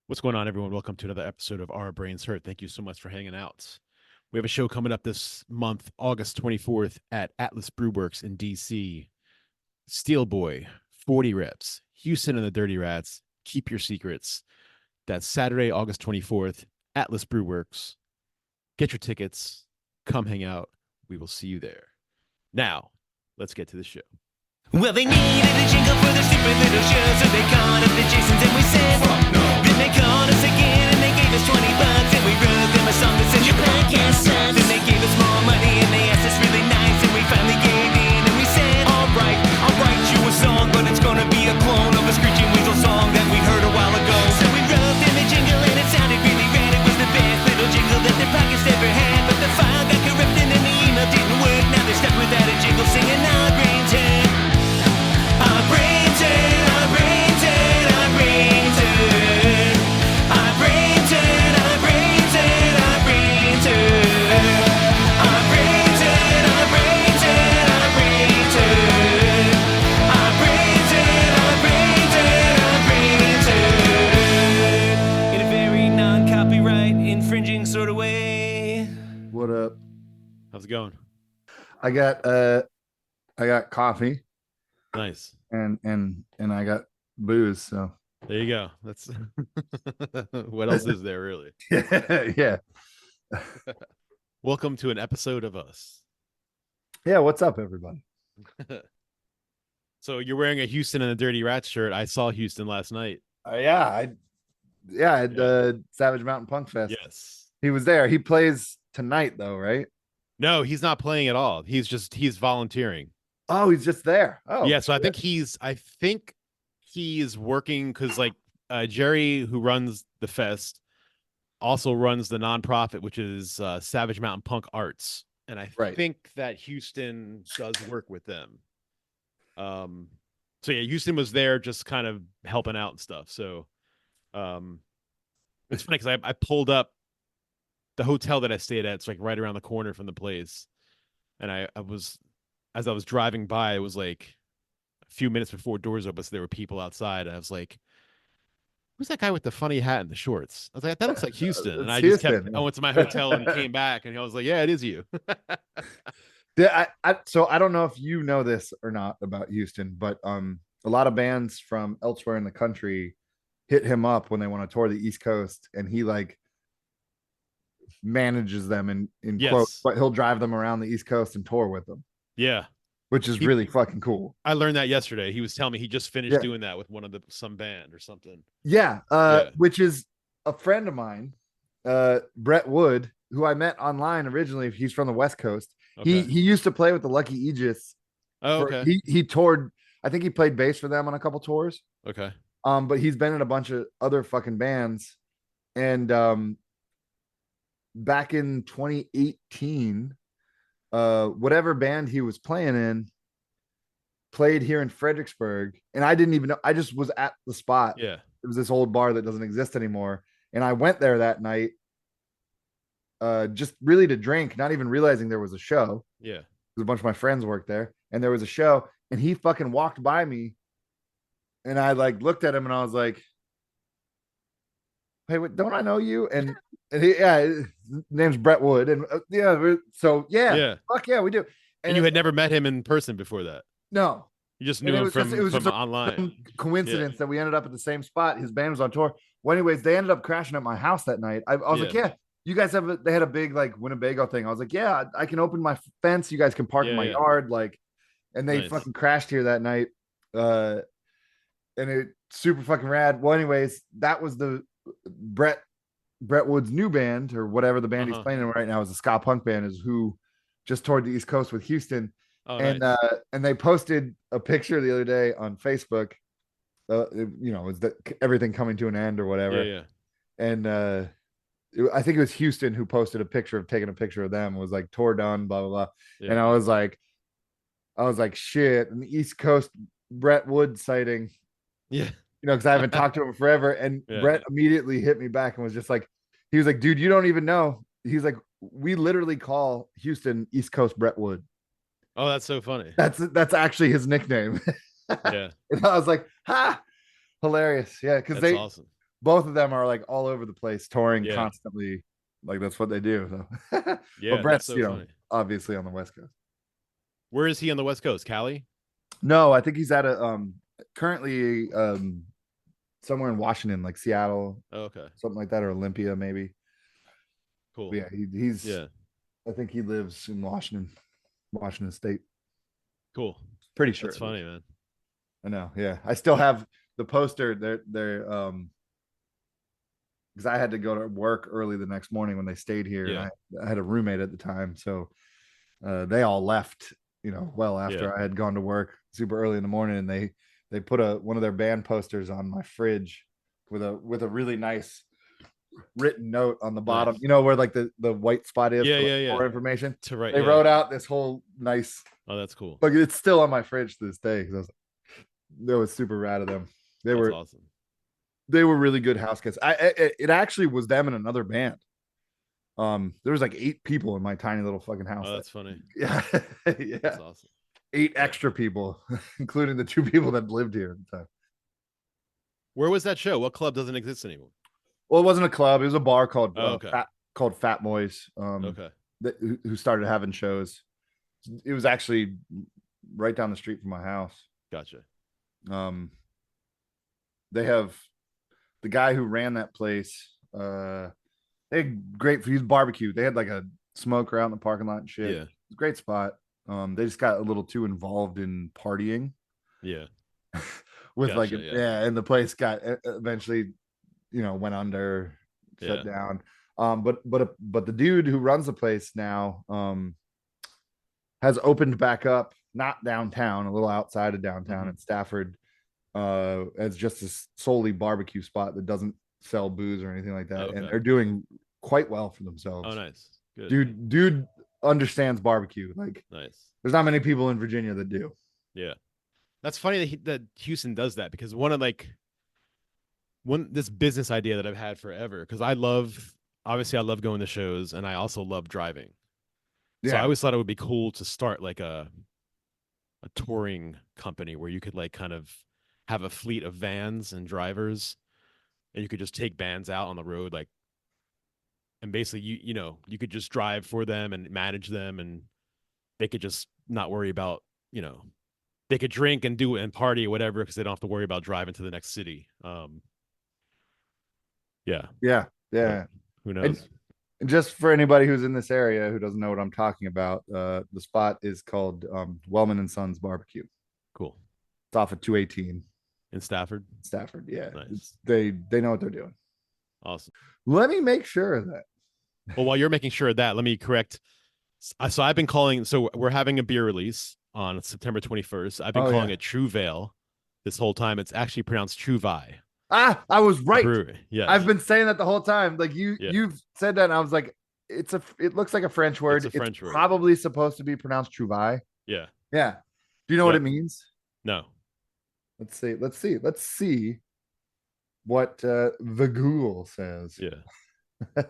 What's going on, everyone? Welcome to another episode of Our Brains Hurt. Thank you so much for hanging out. We have a show coming up this month, August 24th at Atlas Brewworks in DC. Steel Boy, 40 reps, Houston and the Dirty Rats, Keep Your Secrets. That's Saturday, August 24th, Atlas Brewworks. Get your tickets. Come hang out. We will see you there. Now, let's get to the show. Well, they needed a jingle for their stupid little show, so they called up the Jasons and we said, fuck no. Then they called us again and they gave us $20 and we wrote them a song that said, your podcast sucks. Then they gave us more money and they asked us really nice and we finally gave in and we said, alright, I'll write you a song, but it's gonna be a clone of a Screeching Weasel song that we heard a while ago. So we wrote them a jingle and it sounded really rad. It was the best little jingle that their podcast ever had, but the file got corrupted and the email didn't work. Now they're stuck without a jingle singing Our Brains Hurt. Our brains hurt, our brains hurt, our brains hurt. Our brains hurt, our brains hurt, our brains hurt. Our brains hurt, our brains hurt, our brains hurt. Our brains hurt, our brains hurt, our brains hurt. In a very non-copyright infringing sort of way. What up? How's it going? I got coffee Nice. and I got booze, so There you go. That's what else is there, really? yeah. Welcome to an episode of us. Yeah, what's up, everybody? So you're wearing a Houston and the Dirty Rats shirt. I saw Houston last night. I had Savage Mountain Punk Fest. Yes. He was there. He plays tonight though, right? No, he's not playing at all. He's volunteering. Oh, he's just there. Oh, Yeah, so I think he's working because Jerry, who runs the fest, also runs the nonprofit, which is Savage Mountain Punk Arts. And I Right. think that Houston does work with them. So yeah, Houston was there just kind of helping out and stuff. So it's funny because I pulled up the hotel that I stayed at. It's like right around the corner from the place. And as I was driving by, it was like a few minutes before doors open, so there were people outside. And I was like, who's that guy with the funny hat and the shorts? I was like, that looks like Houston. And I went to my hotel and came back and I was like, yeah, it is you. Yeah, so I don't know if you know this or not about Houston, but a lot of bands from elsewhere in the country hit him up when they want to tour the East Coast, and he like manages them in Yes. quotes, but he'll drive them around the East Coast and tour with them, Yeah. which is really fucking cool. I learned that yesterday. He was telling me he just finished doing that with some band or something. Yeah, which is a friend of mine, Brett Wood, who I met online originally. He's from the West Coast. Okay. He used to play with the Lucky Aegis. Oh, okay. He toured. I think he played bass for them on a couple tours. Okay. But he's been in a bunch of other fucking bands. And back in 2018, whatever band he was playing in played here in Fredericksburg. And I didn't even know. I just was at the spot. Yeah. It was this old bar that doesn't exist anymore. And I went there that night just really to drink, not even realizing there was a show. Yeah. A bunch of my friends worked there, and there was a show, and he fucking walked by me, and I like looked at him, and I was like, "Hey, wait, don't I know you?" And his name's Brett Wood, and fuck yeah, we do. And you had never met him in person before that? No, you just knew him from online. Coincidence that we ended up at the same spot. His band was on tour. Well, anyways, they ended up crashing at my house that night. I was like, yeah. You guys they had a big like Winnebago thing. I was like, yeah, I can open my fence. You guys can park in my yard. Like, and they fucking crashed here that night. And it super fucking rad. Well, anyways, that was the Brett Wood's new band, or whatever the band he's playing in right now is a ska punk band, is who just toured the East Coast with Houston. Oh, and nice. And they posted a picture the other day on Facebook. Is that everything coming to an end or whatever. Yeah. And I think it was Houston who posted taking a picture of them. It was like tour done, blah blah blah. Yeah. And I was like, shit, an East Coast Brett Wood sighting. Yeah, because I haven't talked to him forever. And Brett immediately hit me back and was just like, he was like, dude, you don't even know. He's like, we literally call Houston East Coast Brett Wood. Oh, that's so funny. That's actually his nickname. Yeah. And I was like, ha, hilarious. Yeah, because that's awesome. both of them are like all over the place, touring Yeah. constantly. Like that's what they do. So. Yeah, But that's Brett's, so funny. obviously on the West Coast. Where is he on the West Coast? Cali? No, I think he's at a currently somewhere in Washington, like Seattle, Oh, okay. something like that, or Olympia maybe. But Cool. yeah, he's Yeah. I think he lives in Washington State. Cool. Pretty sure. That's funny, man. I know. Yeah, I still have the poster. They're because I had to go to work early the next morning when they stayed here, Yeah. and I had a roommate at the time, so they all left. Well after Yeah. I had gone to work super early in the morning, and they put one of their band posters on my fridge with a really nice written note on the bottom. Nice. Where like the white spot is Yeah, for, yeah, yeah. for information. To write, They yeah. wrote out this whole nice. Oh, that's cool. Like it's still on my fridge to this day. That was super rad of them. They That's were awesome. they were really good house cats. It actually was them and another band. There was like 8 people in my tiny little fucking house. Oh, that's funny. Yeah, yeah. That's awesome. 8 extra people, including the 2 people that lived here at the time. Where was that show? What club doesn't exist anymore? Well, it wasn't a club. It was a bar called Okay. Fat Moys. Okay. Who started having shows. It was actually right down the street from my house. Gotcha. They have the guy who ran that place. They had great food, barbecue. They had like a smoker out in the parking lot and shit. Yeah. It's a great spot. They just got a little too involved in partying. Yeah. With Gotcha, and the place got eventually, went under, shut down. But the dude who runs the place now has opened back up, not downtown, a little outside of downtown in Stafford, as just a solely barbecue spot that doesn't sell booze or anything like that. Okay. And they're doing quite well for themselves. Oh, nice. Good. Dude understands barbecue. Like, nice. There's not many people in Virginia that do. Yeah. That's funny that Houston does that, because one this business idea that I've had forever, because I love going to shows, and I also love driving. Yeah. So I always thought it would be cool to start like a touring company where you could like kind of have a fleet of vans and drivers, and you could just take bands out on the road, like, and basically you could just drive for them and manage them, and they could just not worry about, they could drink and do it and party or whatever, because they don't have to worry about driving to the next city. Yeah. But who knows? And just for anybody who's in this area who doesn't know what I'm talking about, the spot is called Wellman and Sons Barbecue. Cool. It's off of 218 in Stafford. Yeah. Nice. They know what they're doing. Awesome. Let me make sure of that. Well, while you're making sure of that, let me correct. So I've been calling. So we're having a beer release on September 21st. I've been calling it True Vale this whole time. It's actually pronounced True Vi. Ah, I was right. Yeah, I've been saying that the whole time. Like you've said that, and I was like, it looks like a French word. It's word. Probably supposed to be pronounced True Vi. Yeah. Yeah. Do you know what it means? No. Let's see what the Google says. Yeah.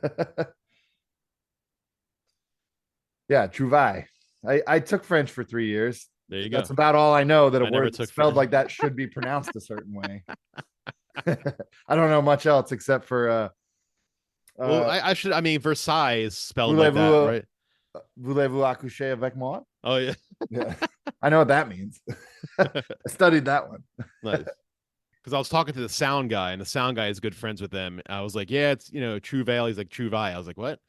Yeah, Trouvaille. I took French for 3 years. There you go. That's about all I know, that a word spelled French like that should be pronounced a certain way. I don't know much else except for well, I should. I mean, Versailles is spelled like that, right? Voulez-vous accoucher avec moi? Oh yeah. Yeah. I know what that means. I studied that one. Nice. Because I was talking to the sound guy, and the sound guy is good friends with them. I was like, yeah, it's True Vale. He's like, True Vi. I was like, what?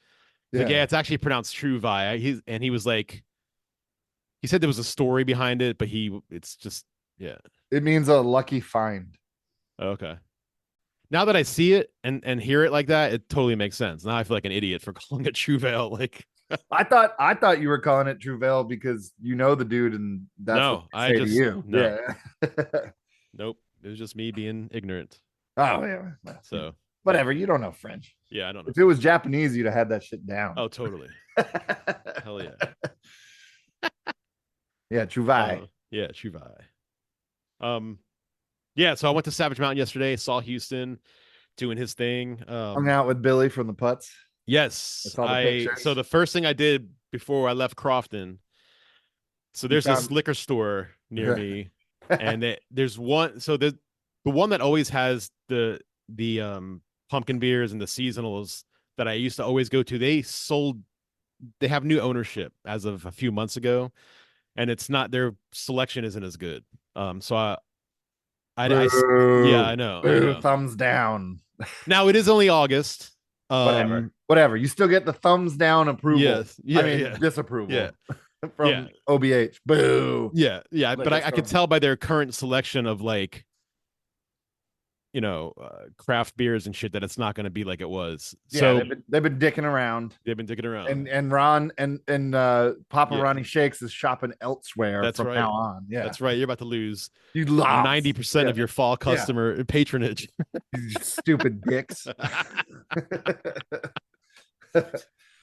He's like, yeah, it's actually pronounced True Vi. He was like, he said there was a story behind it, but it's just, yeah. It means a lucky find. Okay. Now that I see it and hear it like that, it totally makes sense. Now I feel like an idiot for calling it True Vale. Like, I thought you were calling it True Vale because you know the dude, and that's no, what I just to you. No. Yeah. Nope. It was just me being ignorant. Oh yeah. So whatever. You don't know French. Yeah, I don't know. If it was Japanese, you'd have had that shit down. Oh, totally. Hell yeah. Yeah, True Vi. Yeah, True Vi. Yeah, so I went to Savage Mountain yesterday, saw Houston doing his thing. Hung out with Billy from the Putts. Yes. So the first thing I did before I left Crofton, so there's this liquor store near me, and there's one, so the one that always has the the pumpkin beers and the seasonals that I used to always go to, they have new ownership as of a few months ago, and it's not, their selection isn't as good. So yeah, Boo. I know, I Boo. know. Thumbs down. Now it is only August. Whatever. You still get the thumbs down approval. Yes, yeah, I mean, yeah, disapproval yeah, from OBH. Boo. yeah. But Liquor I could store. tell by their current selection of like, craft beers and shit that it's not going to be like it was. Yeah, So they've been dicking around. they've been digging around. And Ron and Papa Yeah. Ronnie Shakes is shopping elsewhere That's from right. now on. Yeah, That's right. You're about to lose you lost 90% of your fall customer patronage. You stupid dicks.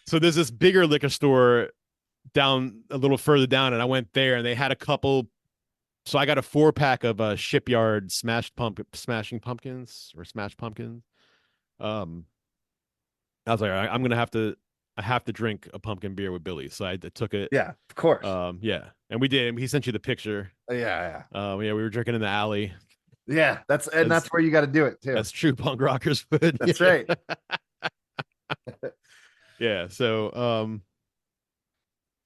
So there's this bigger liquor store down a little further down, and I went there, and they had a couple. So I got a 4-pack of Shipyard Smashing Pumpkins or Smash Pumpkins. I was like, all right, I have to drink a pumpkin beer with Billy. So I took it. Yeah, of course. Yeah, and we did. He sent you the picture. Yeah. Yeah, we were drinking in the alley. Yeah, that's where you got to do it too. That's true punk rockers would. That's right. Yeah. So,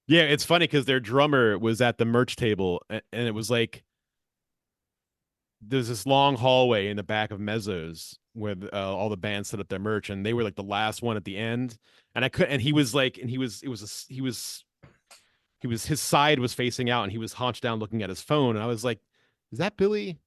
yeah, it's funny because their drummer was at the merch table, and it was like there's this long hallway in the back of Mezzo's where all the bands set up their merch, and they were like the last one at the end. And his side was facing out, and he was hunched down looking at his phone. And I was like, "Is that Billy?" I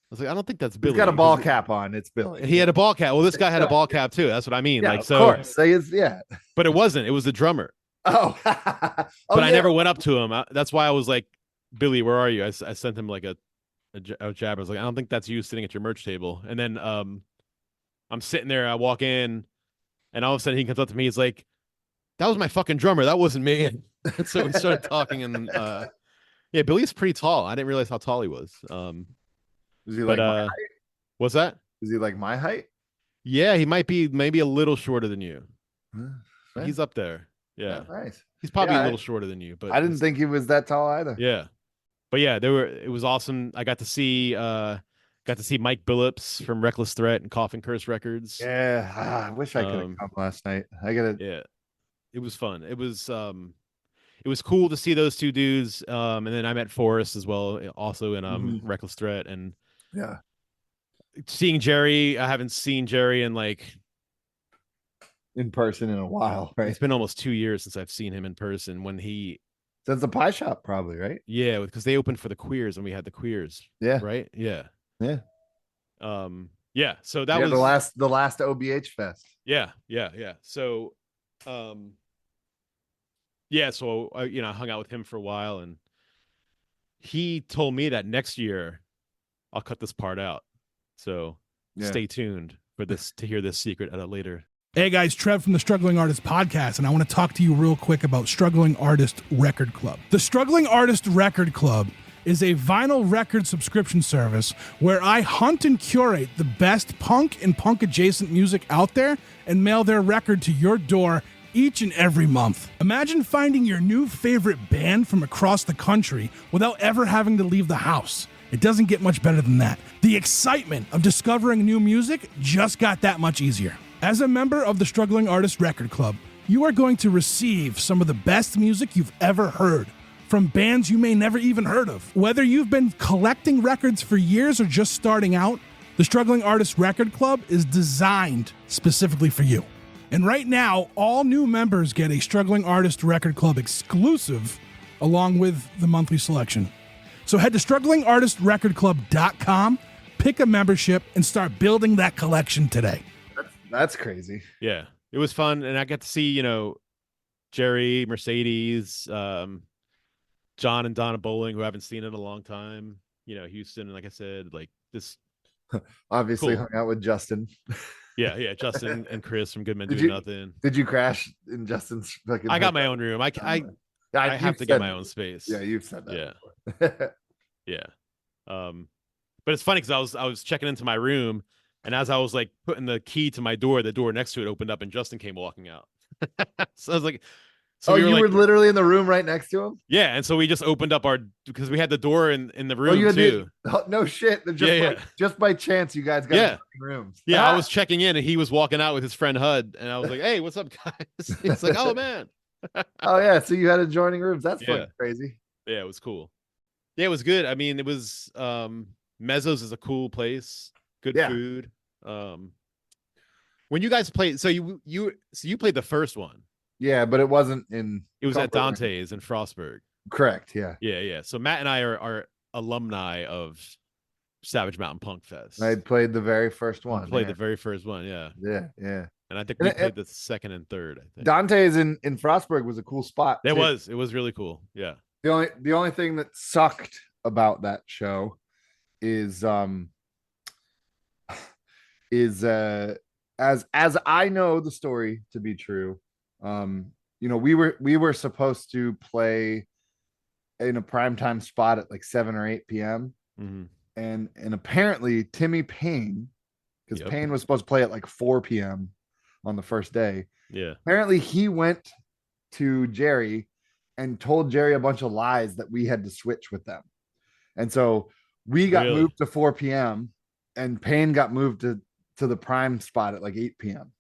was like, "I don't think that's Billy." He's got a ball cap on. It's Billy. He had a ball cap. Well, this guy had a ball cap too. That's what I mean. Yeah, like, of so, course. Yeah. But it wasn't. It was the drummer. Oh. But I never went up to him. That's why I was like, "Billy, where are you?" I sent him like a jab. I was like, "I don't think that's you sitting at your merch table." And then I'm sitting there. I walk in, and all of a sudden he comes up to me. He's like, "That was my fucking drummer. That wasn't me." So we started talking, and yeah, Billy's pretty tall. I didn't realize how tall he was. Is he like my height? What's that? Is he like my height? Yeah, he might be maybe a little shorter than you. He's up there. Yeah, nice. He's probably a little shorter than you, but I didn't think he was that tall either. Yeah, but yeah, it was awesome. I got to see Mike Billups from Reckless Threat and Coffin Curse Records. Yeah, I wish I could have come last night. Yeah, it was fun. It was cool to see those two dudes. And then I met Forrest as well, also in Reckless Threat, and yeah, seeing Jerry. I haven't seen Jerry in person in a while, right? It's been almost 2 years since I've seen him in person. Since the pie shop, probably, right? Yeah, because they opened for the Queers and we had the Queers. Yeah. Right. Yeah. Yeah. Yeah. So that was the last OBH fest. Yeah. So, yeah. So I hung out with him for a while, and he told me that next year I'll cut this part out. So stay tuned for this to hear this secret at a later. Hey guys, Trev from the Struggling Artist Podcast, and I want to talk to you real quick about Struggling Artist Record Club. The Struggling Artist Record Club is a vinyl record subscription service where I hunt and curate the best punk and punk-adjacent music out there and mail their record to your door each and every month. Imagine finding your new favorite band from across the country without ever having to leave the house. It doesn't get much better than that. The excitement of discovering new music just got that much easier. As a member of the Struggling Artist Record Club, you are going to receive some of the best music you've ever heard from bands you may never even heard of. Whether you've been collecting records for years or just starting out, the Struggling Artist Record Club is designed specifically for you. And right now, all new members get a Struggling Artist Record Club exclusive along with the monthly selection. So head to StrugglingArtistRecordClub.com, pick a membership, and start building that collection today. That's crazy. Yeah, it was fun, and I got to see Jerry, Mercedes, John and Donna Bowling, who I haven't seen in a long time. Houston, and like I said, like this. Obviously, cool. Hung out with Justin. Yeah, Justin and Chris from Good Men Doing Nothing. Did you crash in Justin's fucking? I got my own room. I have to get my own space. Yeah, you've said that. Yeah, yeah. But it's funny because I was checking into my room. And as I was like putting the key to my door, the door next to it opened up and Justin came walking out. So I was like, So we were you were like, literally in the room right next to him? yeah, and so we just opened up because we had the door in the Oh, room you had too. no shit. Yeah. Just by chance, you guys got Yeah. rooms. Yeah, I was checking in and he was walking out with his friend Hud, and I was like, "Hey, what's up, guys?" He's like, "Oh man." Oh yeah, so you had adjoining rooms. That's Yeah. fucking crazy. Yeah, it was cool. Yeah, it was good. I mean, it was Mezzo's is a cool place, good Yeah. food. When you guys played, so you played the first one. Yeah, but it wasn't in. It was at Cumberland. Dante's in Frostburg. Correct. Yeah. Yeah. So Matt and I are alumni of Savage Mountain Punk Fest. I played the very first one. Played the very first one, yeah. Yeah. And I think we played the second and third, I think. Dante's in Frostburg was a cool spot. It was really cool. Yeah. The only thing that sucked about that show is as I know the story to be true, we were supposed to play in a primetime spot at like 7 or 8 p.m. Mm-hmm. And apparently Timmy Payne, because Payne was supposed to play at like 4 p.m. on the first day. Yeah. Apparently he went to Jerry and told Jerry a bunch of lies that we had to switch with them. And so we got moved to 4 p.m. and Payne got moved to the prime spot at like 8 p.m.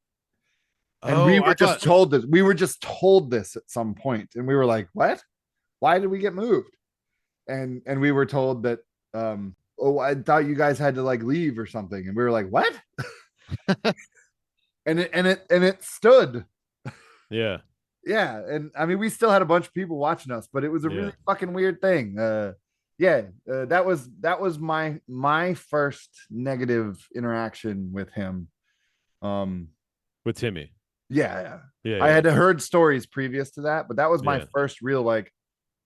And we were just told this. We were just told this at some point. And we were like, what? Why did we get moved? And we were told that I thought you guys had to like leave or something. And we were like, what? and it stood. Yeah. Yeah. And I mean, we still had a bunch of people watching us, but it was a really fucking weird thing. That was my first negative interaction with him. With Timmy. Yeah. I had heard stories previous to that, but that was my first real like,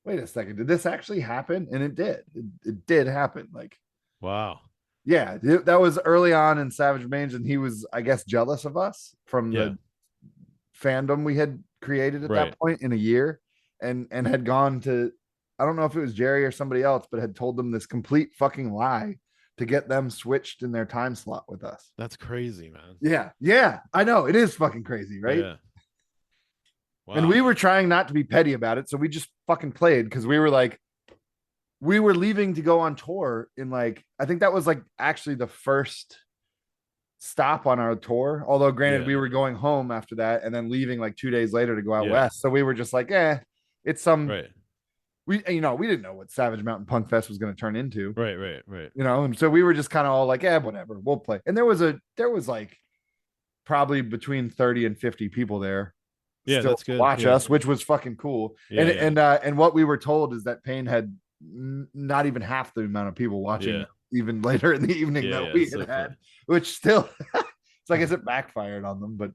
wait a second, did this actually happen? And it did. It did happen. Like, wow. Yeah, that was early on in Savage Mange, and he was, I guess, jealous of us from the fandom we had created at that point in a year, and had gone to, I don't know if it was Jerry or somebody else, but had told them this complete fucking lie to get them switched in their time slot with us. That's crazy, man. Yeah, I know. It is fucking crazy, right? Yeah. Wow. And we were trying not to be petty about it, so we just fucking played because we were like, we were leaving to go on tour in like, I think that was like actually the first stop on our tour. Although granted, we were going home after that and then leaving like 2 days later to go out west. So we were just like, it's some, we didn't know what Savage Mountain Punk Fest was going to turn into. Right. And so we were just kind of all like, whatever, we'll play. And there was like probably between 30 and 50 people there. Yeah, that's good. Watch us, which was fucking cool. And what we were told is that Payne had not even half the amount of people watching even later in the evening that we had, which still it's like it backfired on them. But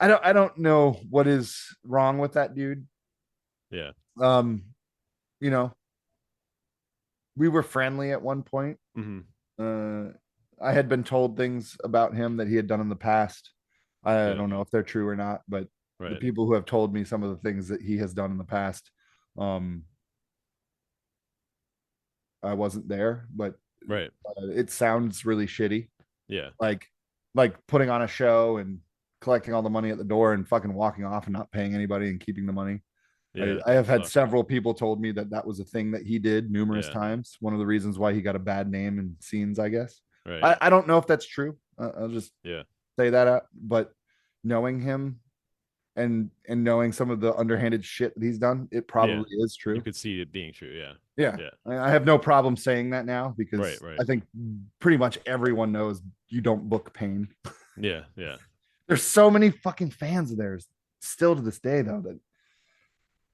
I don't know what is wrong with that dude. We were friendly at one point. I had been told things about him that he had done in the past. I don't know if they're true or not, but the people who have told me some of the things that he has done in the past, I wasn't there, but it sounds really shitty. Like putting on a show and collecting all the money at the door and fucking walking off and not paying anybody and keeping the money. I have had several people told me that was a thing that he did numerous times. One of the reasons why he got a bad name in scenes, I guess. I don't know if that's true. I'll just say that out. But knowing him and knowing some of the underhanded shit that he's done, it probably is true. You could see it being true. Yeah. I have no problem saying that now because I think pretty much everyone knows you don't book Payne. Yeah. There's so many fucking fans of theirs still to this day though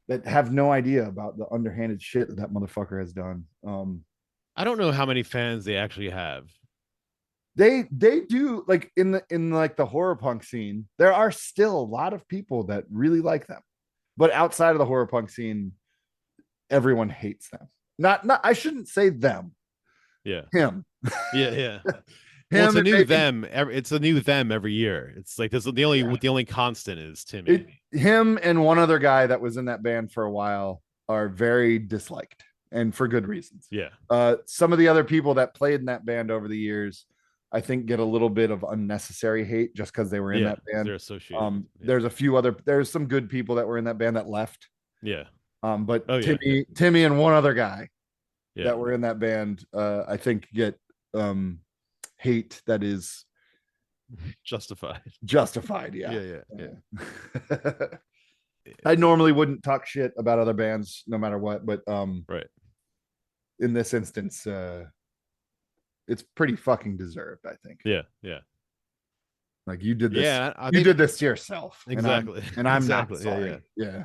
that have no idea about the underhanded shit that motherfucker has done. I don't know how many fans they actually have. They do, like in the horror punk scene, there are still a lot of people that really like them, but outside of the horror punk scene, everyone hates them. Not I shouldn't say them. Him. Yeah. Well, it's a new them. It's a new them every year. It's like this. The only constant is Timmy. Him and one other guy that was in that band for a while are very disliked, and for good reasons. Yeah. Some of the other people that played in that band over the years I think get a little bit of unnecessary hate just because they were in that band. They're associated. There's some good people that were in that band that left. Yeah. But Oh, yeah, Timmy and one other guy yeah. that were in that band, I think get hate that is justified. Yeah. I normally wouldn't talk shit about other bands no matter what, but right. In this instance, it's pretty fucking deserved, I think. Yeah. Like you did this. Yeah, you did this to yourself. Exactly. And I'm exactly. not sorry. Yeah.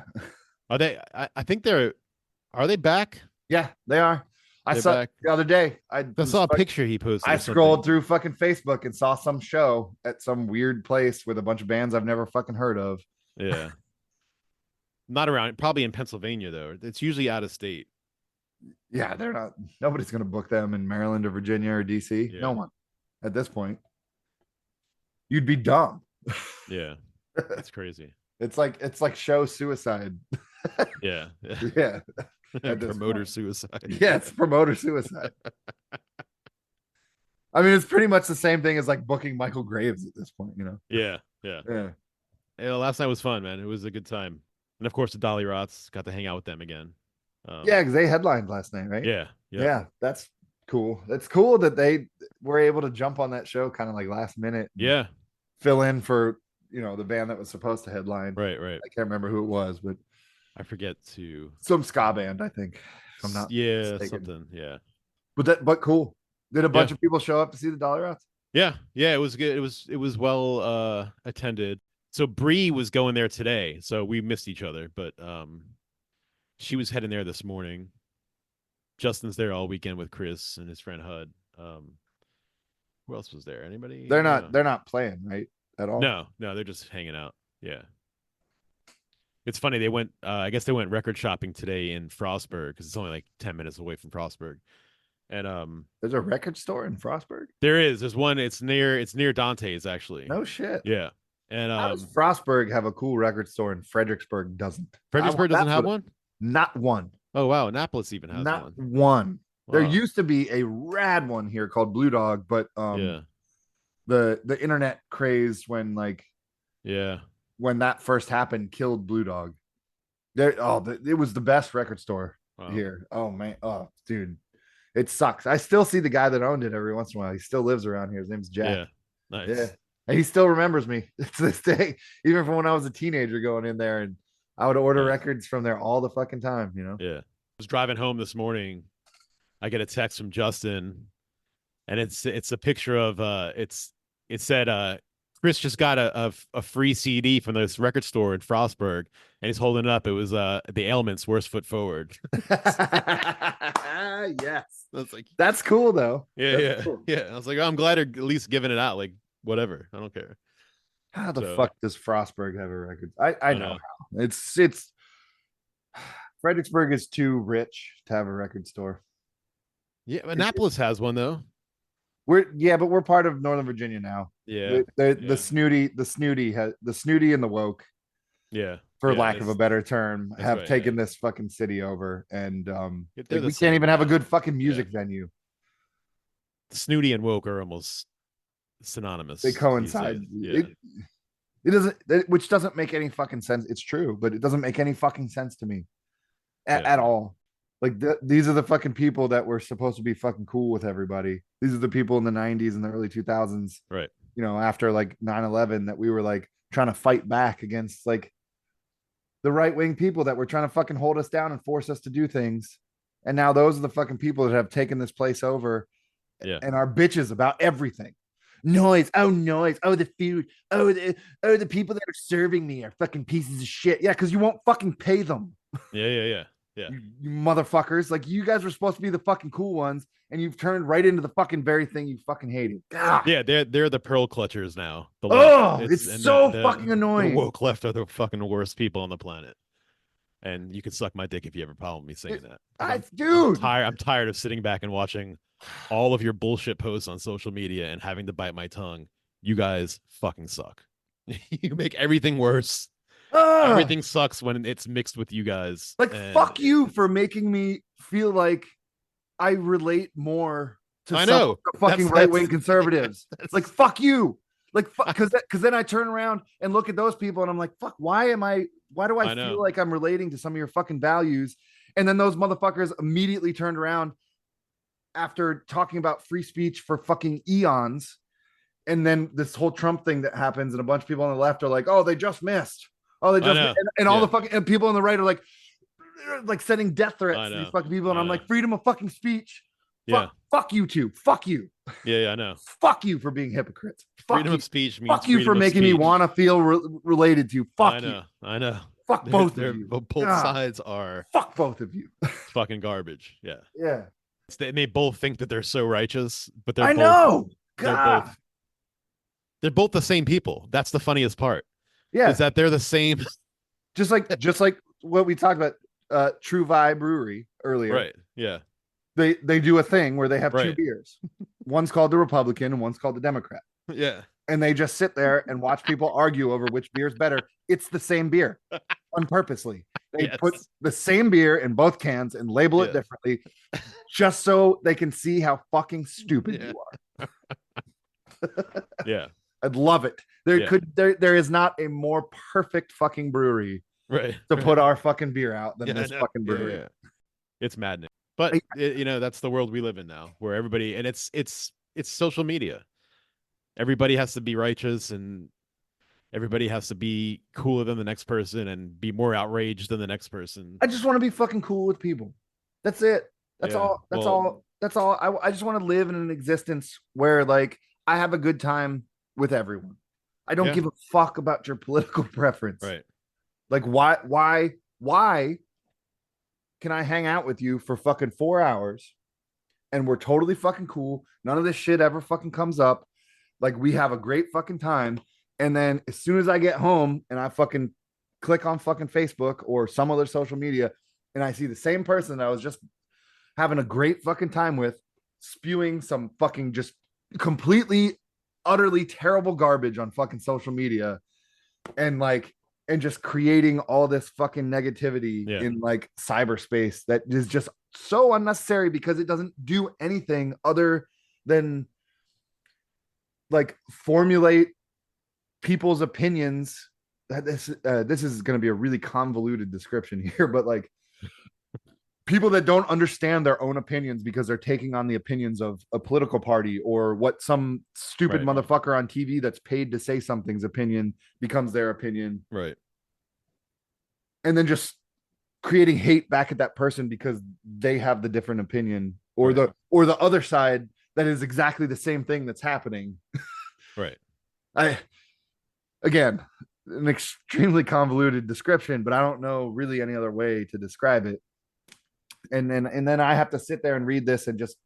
Are they? I think are they back? Yeah, they are. They're saw back. the other day. I saw a picture he posted. I scrolled through fucking Facebook and saw some show at some weird place with a bunch of bands I've never fucking heard of. Yeah. Not around, probably in Pennsylvania though. It's usually out of state. Yeah, they're not. Nobody's gonna book them in Maryland or Virginia or DC. Yeah. No one at this point. You'd be dumb. Yeah, that's crazy. It's like show suicide. Yeah. Yeah. Promoter suicide. Yeah, it's promoter suicide. I mean, it's pretty much the same thing as like booking Michael Graves at this point, you know? Yeah. Yeah. Last night was fun, man. It was a good time. And of course, the Dolly Rots, got to hang out with them again. Yeah, because they headlined last night, right? Yeah. That's cool. It's cool that they were able to jump on that show kind of like last minute. Yeah. Fill in for, the band that was supposed to headline. Right. I can't remember who it was, but I forget to some ska band, I think. If I'm not mistaken. Something. Yeah. But cool. Did a bunch of people show up to see the Dolly Rots? Yeah. It was good. It was well attended. So Bree was going there today, so we missed each other, but she was heading there this morning. Justin's there all weekend with Chris and his friend Hud. Who else was there? Anybody? They're not playing, right? At all? No, they're just hanging out. Yeah. It's funny, they went I guess they went record shopping today in Frostburg because it's only like 10 minutes away from Frostburg. And there's a record store in Frostburg? There's one, it's near Dante's actually. No shit. Yeah. And how does Frostburg have a cool record store and Fredericksburg doesn't? Fredericksburg doesn't have one? Not one. Oh wow, Annapolis even has not one. Wow. There used to be a rad one here called Blue Dog, but the internet craze when that first happened killed Blue Dog. It was the best record store here. Oh man, oh dude, it sucks. I still see the guy that owned it every once in a while. He still lives around here. His name's Jack. Yeah, nice. Yeah, and he still remembers me to this day, even from when I was a teenager going in there, and I would order records from there all the fucking time. Yeah. I was driving home this morning. I get a text from Justin, and it's a picture of it said Chris just got a free CD from this record store in Frostburg, and he's holding it up. It was the Ailments' Worst Foot Forward. Yes, that's cool though. Yeah. Cool. Yeah. I was like, I'm glad they're at least giving it out. Like whatever, I don't care. How the fuck does Frostburg have a record? I know how. It's Fredericksburg is too rich to have a record store. Yeah, Annapolis has one though. But we're part of Northern Virginia now. Yeah. The snooty and the woke. Yeah. For lack of a better term, have taken this fucking city over, and we can't even have a good fucking music venue. Snooty and woke are almost synonymous. They coincide. It doesn't, which doesn't make any fucking sense. It's true, but it doesn't make any fucking sense to me at all. Like these are the fucking people that were supposed to be fucking cool with everybody. These are the people in the 90s and the early 2000s, right? After like 9/11, that we were like trying to fight back against like the right-wing people that were trying to fucking hold us down and force us to do things. And now those are the fucking people that have taken this place over and are bitches about everything. Noise. Oh, the food. The people that are serving me are fucking pieces of shit. Yeah, because you won't fucking pay them. Yeah. You motherfuckers. Like, you guys were supposed to be the fucking cool ones, and you've turned right into the fucking very thing you fucking hated. God. Yeah, they're the pearl clutchers now. It's so fucking annoying. The woke left are the fucking worst people on the planet. And you can suck my dick if you have a problem with me saying that. I'm tired of sitting back and watching all of your bullshit posts on social media and having to bite my tongue. You guys fucking suck. You make everything worse. Everything sucks when it's mixed with you guys. Fuck you for making me feel like I relate more to I some know. of the fucking right-wing conservatives. It's like, fuck you. Like, because then I turn around and look at those people and I'm like, fuck, why do I feel like I'm relating to some of your fucking values? And then those motherfuckers immediately turned around after talking about free speech for fucking eons. And then this whole Trump thing that happens, and a bunch of people on the left are like, oh, they just missed. Oh, they just and all the fucking and people on the right are like sending death threats to these fucking people. And I'm like, freedom of fucking speech. Fuck you two. Fuck you. Yeah, I know. Fuck you for being hypocrites. Freedom of speech means fuck you for making me want to feel related to. Fuck you. I know. Fuck both of you. Both sides are fuck both of you. fucking garbage. Yeah. Yeah. They both think that they're so righteous, but they're they're both the same people. That's the funniest part. Yeah. Is that they're the same. Just like what we talked about, True Vibe Brewery earlier. Right. Yeah. They do a thing where they have two beers. One's called the Republican and one's called the Democrat. Yeah. And they just sit there and watch people argue over which beer is better. It's the same beer unpurposely. They put the same beer in both cans and label it differently just so they can see how fucking stupid you are. Yeah. I'd love it. There is not a more perfect fucking brewery to put our fucking beer out than this fucking brewery. Yeah. It's maddening. But that's the world we live in now, where everybody, and it's social media. Everybody has to be righteous, and everybody has to be cooler than the next person and be more outraged than the next person. I just want to be fucking cool with people. That's it. That's all. That's all. I just want to live in an existence where like I have a good time with everyone. I don't give a fuck about your political preference. Right. Like why can I hang out with you for fucking 4 hours and we're totally fucking cool? None of this shit ever fucking comes up. Like we have a great fucking time. And then as soon as I get home and I fucking click on fucking Facebook or some other social media and I see the same person that I was just having a great fucking time with spewing some fucking just completely, utterly terrible garbage on fucking social media and just creating all this fucking negativity in like cyberspace that is just so unnecessary because it doesn't do anything other than like formulate people's opinions. This is going to be a really convoluted description here, but like people that don't understand their own opinions because they're taking on the opinions of a political party or what some stupid motherfucker on TV that's paid to say something's opinion becomes their opinion. Right. And then just creating hate back at that person because they have the different opinion or the other side that is exactly the same thing that's happening. Right. Again, an extremely convoluted description, but I don't know really any other way to describe it. And then I have to sit there and read this and just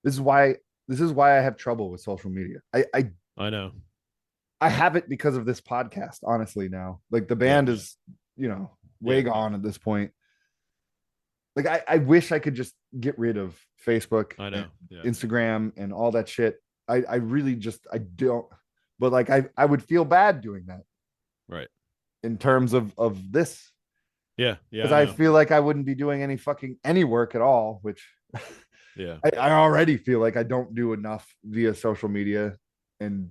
this is why I have trouble with social media. I know. I have it because of this podcast, honestly. Now, like the band is, way gone at this point. Like I wish I could just get rid of Facebook, I know, Instagram, and all that shit. I really just I don't. But like I would feel bad doing that, right? In terms of this, because I feel like I wouldn't be doing any work at all. Which, I already feel like I don't do enough via social media, and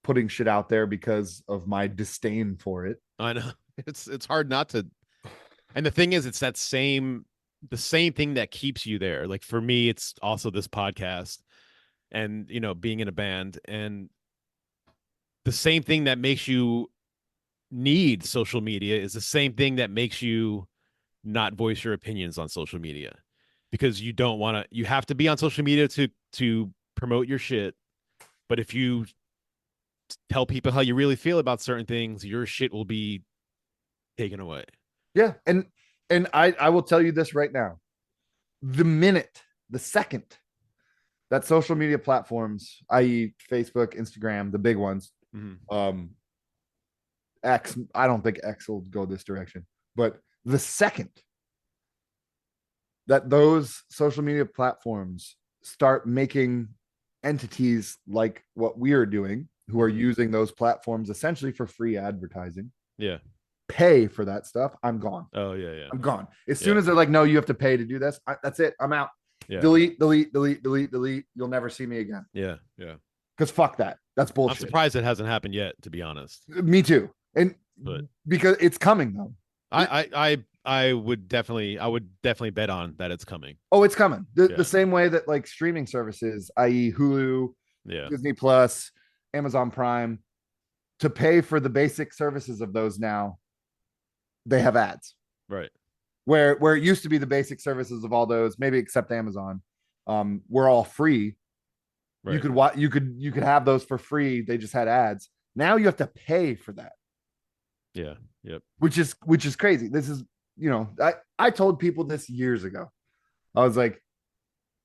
putting shit out there because of my disdain for it. I know it's hard not to. And the thing is, it's the same thing that keeps you there. Like for me, it's also this podcast and, being in a band, and the same thing that makes you need social media is the same thing that makes you not voice your opinions on social media, because you don't want to, you have to be on social media to promote your shit. But if you tell people how you really feel about certain things, your shit will be taken away. Yeah. And I will tell you this right now. The second that social media platforms, i.e. Facebook, Instagram, the big ones, X, I don't think X will go this direction, but the second that those social media platforms start making entities like what we are doing, who are using those platforms essentially for free advertising, pay for that stuff, I'm gone. Oh yeah. I'm gone. As soon as they're like, no, you have to pay to do this, that's it. I'm out. Yeah. Delete, delete, delete, delete, delete. You'll never see me again. Yeah. Yeah. Because fuck that. That's I'm bullshit. surprised it hasn't happened yet, to be honest. Me too. And But because it's coming though. I would definitely bet on that it's coming. Oh, it's coming. The Yeah. same way that like streaming services, i.e. Hulu, Yeah. Disney Plus, Amazon Prime, to pay for the basic services of those now, they have ads. Right. Where it used to be the basic services of all those, maybe except Amazon, were all free. Right. You could have those for free. They just had ads. Now you have to pay for that. Yeah. Yep. Which is crazy. This is, I told people this years ago. I was like,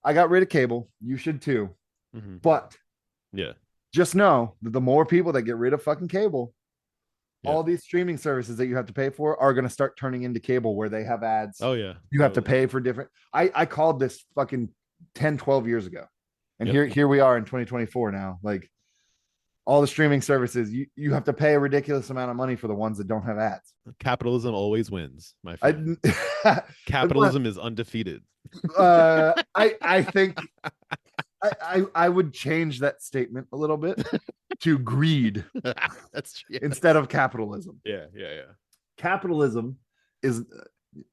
I got rid of cable. You should too. Mm-hmm. But yeah, just know that the more people that get rid of fucking cable, yeah. all these streaming services that you have to pay for are going to start turning into cable where they have ads. Oh yeah. You have to pay for different. I called this fucking 10, 12 years ago. And Yep. here we are in 2024 now. Like all the streaming services, you have to pay a ridiculous amount of money for the ones that don't have ads. Capitalism always wins, my friend. Capitalism is undefeated. I think I would change that statement a little bit to greed. That's instead of capitalism. Yeah. Capitalism is,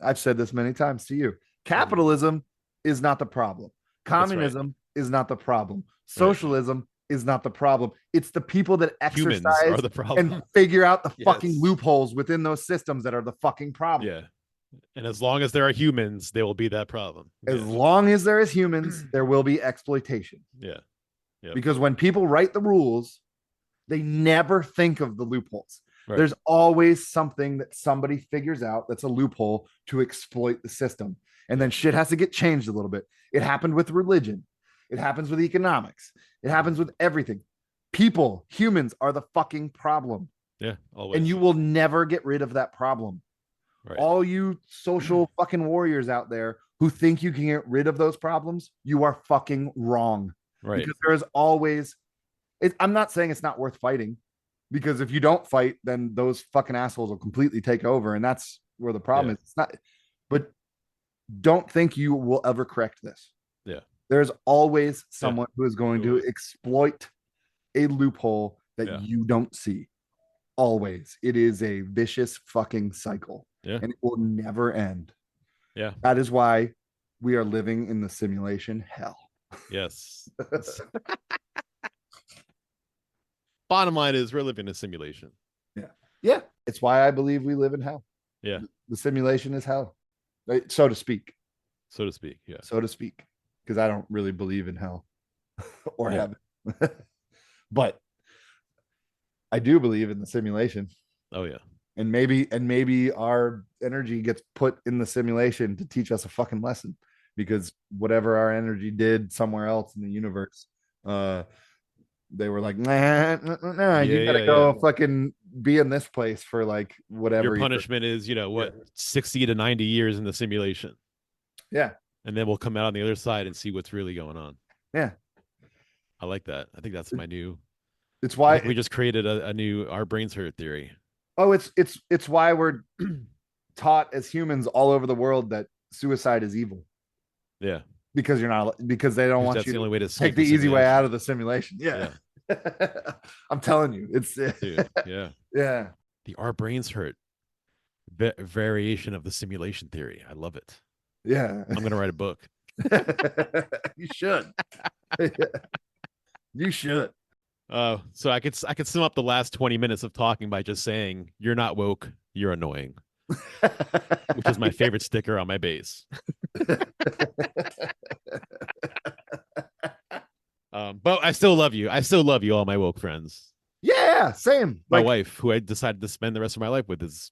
I've said this many times to you. Capitalism is not the problem. Communism is not the problem. Socialism is not the problem. It's the people that exercise are the problem. and figure out the fucking loopholes within those systems that are the fucking problem. Yeah. And as long as there are humans, there will be that problem. As long as there is humans, there will be exploitation. Yeah. Yep. Because when people write the rules, they never think of the loopholes. Right. There's always something that somebody figures out that's a loophole to exploit the system. And then shit has to get changed a little bit. It happened with religion. It happens with economics. It happens with everything. People, humans are the fucking problem. Yeah, always. And you will never get rid of that problem. Right. All you social fucking warriors out there who think you can get rid of those problems, you are fucking wrong. Right. Because there's always, I'm not saying it's not worth fighting, because if you don't fight, then those fucking assholes will completely take over. And that's where the problem is. It's not, but don't think you will ever correct this. Yeah. There's always someone who is going to exploit a loophole that you don't see. Always. It is a vicious fucking cycle. Yeah. And it will never end. Yeah. That is why we are living in the simulation hell. Yes. Bottom line is we're living in a simulation. Yeah. Yeah. It's why I believe we live in hell. Yeah. The simulation is hell, so to speak. So to speak. Yeah. So to speak. Because I don't really believe in hell or heaven. But I do believe in the simulation. Oh yeah. And maybe our energy gets put in the simulation to teach us a fucking lesson, because whatever our energy did somewhere else in the universe, they were like, nah, you gotta go fucking be in this place for like whatever. Your punishment is, 60 to 90 years in the simulation. Yeah. And then we'll come out on the other side and see what's really going on. Yeah. I like that. I think that's my new. It's why we just created a new our brains hurt theory. Oh, it's why we're taught as humans all over the world that suicide is evil. Yeah. Because because they don't want that's you the only way to take the easy way out of the simulation. Yeah. I'm telling you, it's dude, yeah. Yeah. The our brains hurt variation of the simulation theory. I love it. Yeah. I'm gonna write a book. You should. You should. So I could sum up the last 20 minutes of talking by just saying, you're not woke, you're annoying. Which is my favorite sticker on my base. But I still love you. I still love you, all my woke friends. Yeah, same. My wife, who I decided to spend the rest of my life with, is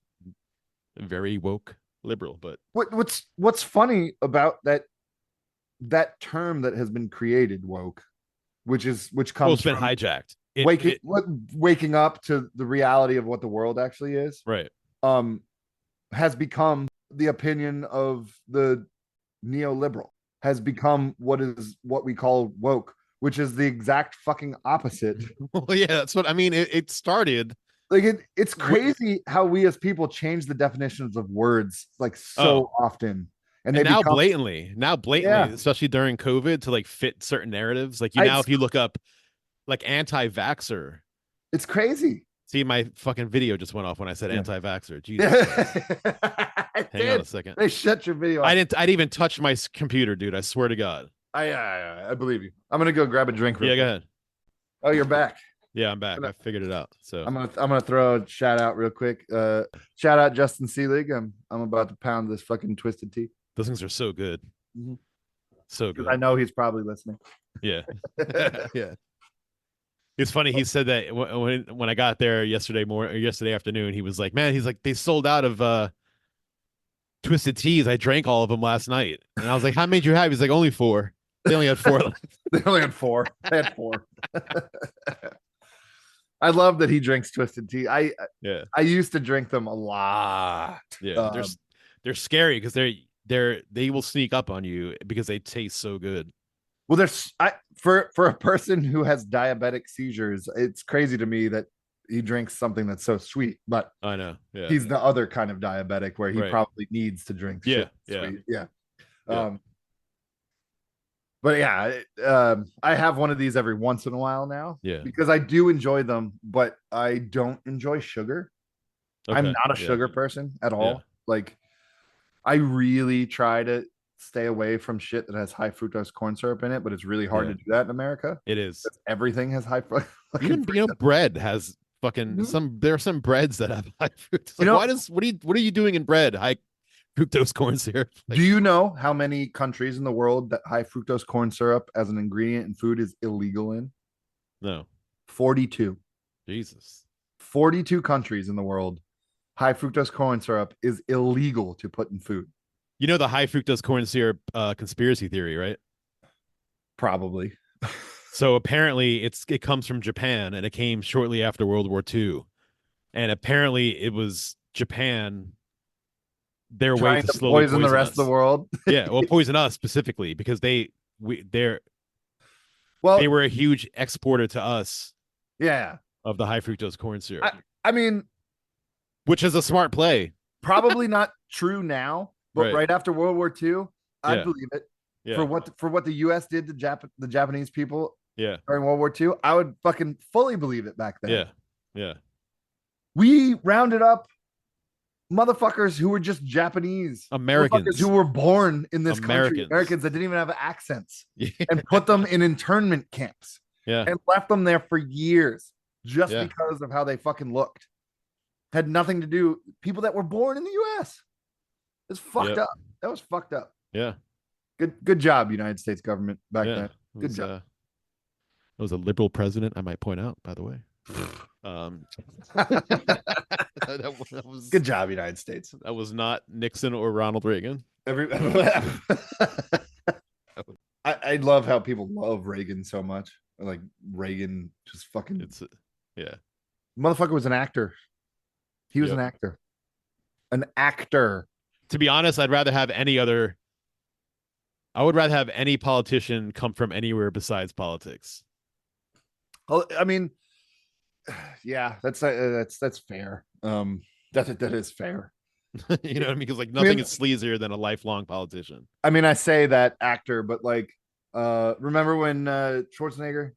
very woke liberal. But what's funny about that term that has been created, woke, which comes it's been hijacked. Waking up to the reality of what the world actually is, right? Has become the opinion of the neoliberal, has become what we call woke, which is the exact fucking opposite. Well, yeah, that's what I mean. It started like it's crazy how we as people change the definitions of words like so often. and And they now become blatantly, Yeah. especially during COVID, to like fit certain narratives. Like I, if you look up like anti-vaxxer, it's crazy. see my fucking video just went off when I said Yeah. anti-vaxxer. Jesus Christ. I Hang on a did. second. They shut your video off. I didn't even touch my computer, dude. I swear to God. I believe you. I'm gonna go grab a drink. Yeah, go ahead. Oh, you're back. Yeah, I'm back. I figured it out. So I'm gonna throw a shout out real quick. Shout out Justin Seelig. I'm about to pound this fucking twisted tea. those things are so good. Mhm. So good. I know he's probably listening. Yeah. Yeah. It's funny. He said that when I got there yesterday afternoon, he was like, "Man, he's like, they sold out of twisted teas. I drank all of them last night." And I was like, "How many did you have?" He's like, "Only 4." They only had 4 left. They only had 4. They had 4. I love that he drinks twisted tea. I used to drink them a lot. Yeah, they're scary because they will sneak up on you because they taste so good. Well, for a person who has diabetic seizures, it's crazy to me that he drinks something that's so sweet. But I know. Yeah, he's the other kind of diabetic where he Right. probably needs to drink. Yeah, sweet. Yeah. But yeah, I have one of these every once in a while now. Yeah. Because I do enjoy them, but I don't enjoy sugar. Okay. I'm not a sugar person at all. Yeah. Like, I really try to stay away from shit that has high fructose corn syrup in it, but it's really hard to do that in America. It is. Everything has high Even bread has fucking there are some breads that have high fructose. Like, what are you doing in bread? High fructose corn syrup. Like, do you know how many countries in the world that high fructose corn syrup as an ingredient in food is illegal in? No. 42. Jesus. 42 countries in the world. High fructose corn syrup is illegal to put in food. You know the high fructose corn syrup conspiracy theory, right? Probably. So apparently it comes from Japan, and it came shortly after World War II. And apparently it was Japan, their way to slowly poison the rest us. of the world. Yeah, well, poison us specifically because they were a huge exporter to us. Yeah. Of the high fructose corn syrup. I mean, which is a smart play. Probably not true now, but right after World War II, I'd believe it. Yeah. For what the U.S. did to the Japanese people during World War II, I would fucking fully believe it back then. Yeah. Yeah. We rounded up motherfuckers who were just Japanese Americans who were born in this country, Americans that didn't even have accents, and put them in internment camps and left them there for years just because of how they fucking looked. Had nothing to do. People that were born in the U.S. It's fucked up. That was fucked up. Yeah. Good job, United States government back then. Good job. It was a liberal president, I might point out, by the way. That was good job, United States. That was not Nixon or Ronald Reagan. I love how people love Reagan so much. Like Reagan just fucking motherfucker was an actor. He was an actor. An actor. To be honest, I would rather have any politician come from anywhere besides politics. Oh, I mean, yeah, that's fair. That is fair. You know what I mean? Because like nothing is sleazier than a lifelong politician. I mean, I say that actor, but like, remember when Schwarzenegger?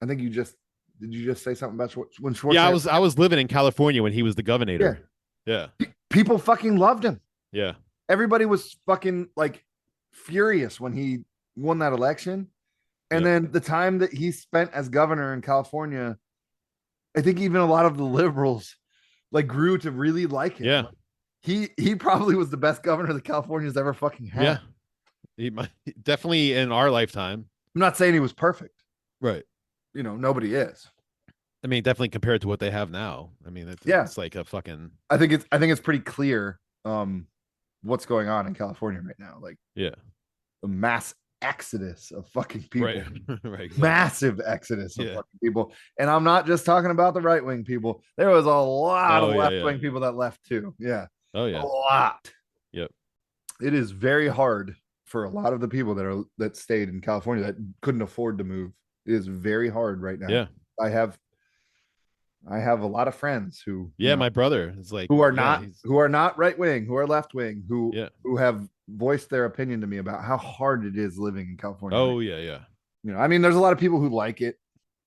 I think did you just say something about when Schwarzenegger? Yeah, I was living in California when he was the governor. Yeah. People fucking loved him. Yeah. Everybody was fucking like furious when he won that election. And then the time that he spent as governor in California, I think even a lot of the liberals like grew to really like him. Yeah. He probably was the best governor that California's ever fucking had. Yeah. He might, definitely in our lifetime. I'm not saying he was perfect. Right. You know, nobody is. I mean, definitely compared to what they have now. I mean, it's like a fucking. I think it's pretty clear what's going on in California right now. Like, a mass exodus of fucking people. Right. Right. Exactly. Massive exodus of fucking people. And I'm not just talking about the right wing people. There was a lot of left wing people that left too. Yeah. Oh yeah. A lot. Yep. It is very hard for a lot of the people that stayed in California that couldn't afford to move. It is very hard right now. Yeah. I have a lot of friends who my brother is like who are not right wing, who are left wing, who have voiced their opinion to me about how hard it is living in California. Oh yeah, yeah. I mean, there's a lot of people who like it.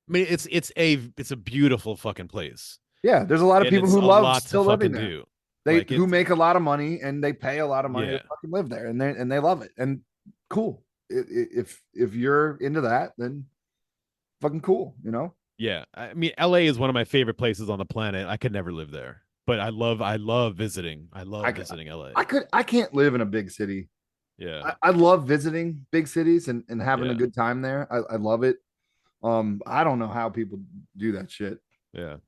I mean, it's a beautiful fucking place. Yeah, there's a lot of And people it's who a love lot to still living fucking there. do. They Like, who make a lot of money and they pay a lot of money to fucking live there, and they love it. And cool. If you're into that, then fucking cool. Yeah, I mean, LA is one of my favorite places on the planet. I could never live there, but I love visiting. I love visiting LA. I can't live in a big city. Yeah, I love visiting big cities and having Yeah. a good time there. I love it. I don't know how people do that shit. yeah,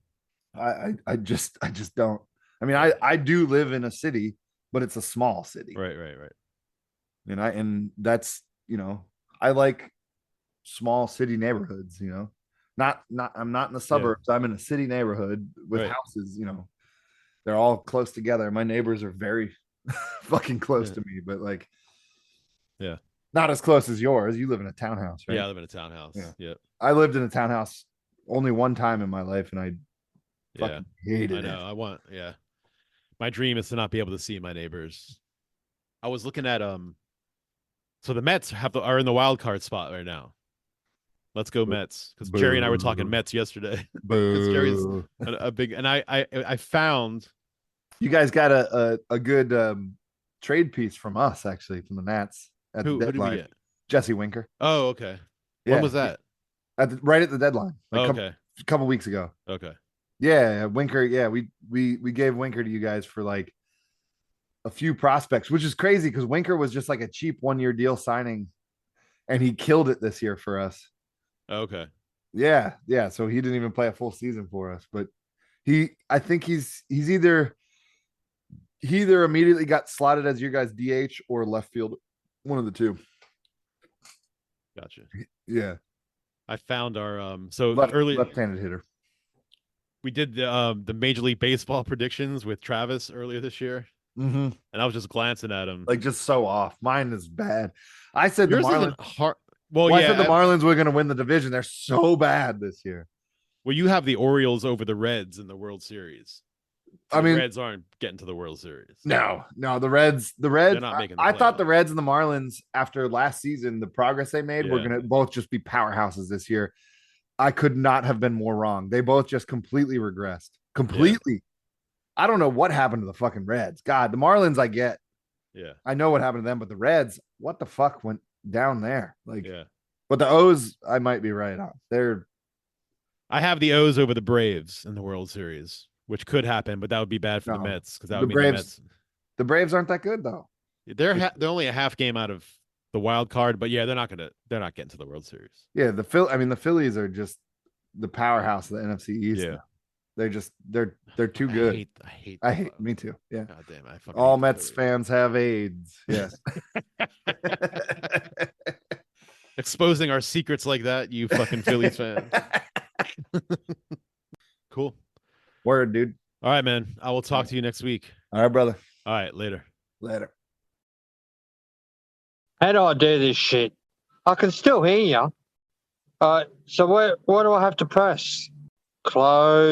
I just don't. I mean, I do live in a city, but it's a small city. right. And that's, I like small city neighborhoods, not I'm not in the suburbs. I'm in a city neighborhood with Right. houses, they're all close together. My neighbors are very fucking close to me, but like, Yeah. not as close as yours. You live in a townhouse, right? Yeah, I live in a townhouse. Yeah. I lived in a townhouse only one time in my life, and I fucking hated I know. it. My dream is to not be able to see my neighbors. I was looking at so the Mets are in the wild card spot right now. Let's go Mets, because Jerry and I were talking Mets yesterday. Because Jerry's a big, and I found you guys got a good trade piece from us, actually, from the Nats at the who did we deadline. get? Jesse Winker. Oh, okay. When was that? Right at the deadline, like Okay. a couple weeks ago. Okay. Yeah, Winker. Yeah, we gave Winker to you guys for like a few prospects, which is crazy because Winker was just like a cheap 1-year deal signing, and he killed it this year for us. Okay. Yeah. So he didn't even play a full season for us, but I think he's either immediately got slotted as your guys' DH or left field, one of the two. Gotcha. Yeah. I found our so left-handed hitter. We did the Major League Baseball predictions with Travis earlier this year. Mm-hmm. And I was just glancing at them. Like, just so off. Mine is bad. I said Yours the Marlins. isn't hard. Well, I said the Marlins were going to win the division. They're so bad this year. Well, you have the Orioles over the Reds in the World Series. So the Reds aren't getting to the World Series. No, the Reds. They're not making. I thought the Reds and the Marlins, after last season, the progress they made, were going to both just be powerhouses this year. I could not have been more wrong. They both just completely regressed. Completely. Yeah. I don't know what happened to the fucking Reds. God, the Marlins, I get. Yeah. I know what happened to them, but the Reds, what the fuck went down there? Like, yeah. But the O's, I might be right on. I have the O's over the Braves in the World Series, which could happen, but that would be bad for the Mets, because that would mean the Mets. The Braves aren't that good though. They're only a half game out of the wild card, but yeah, they're not getting to the World Series. Yeah, the Phillies are just the powerhouse of the NFC East. Yeah. They're too good. I hate me too. Yeah. God damn, all Mets fans have AIDS. Yes. Exposing our secrets like that, you fucking Phillies fan. Cool. Word, dude. All right, man. I will talk to you next week. All right, brother. All right, later. How do I do this shit? I can still hear you. So what do I have to press? Close.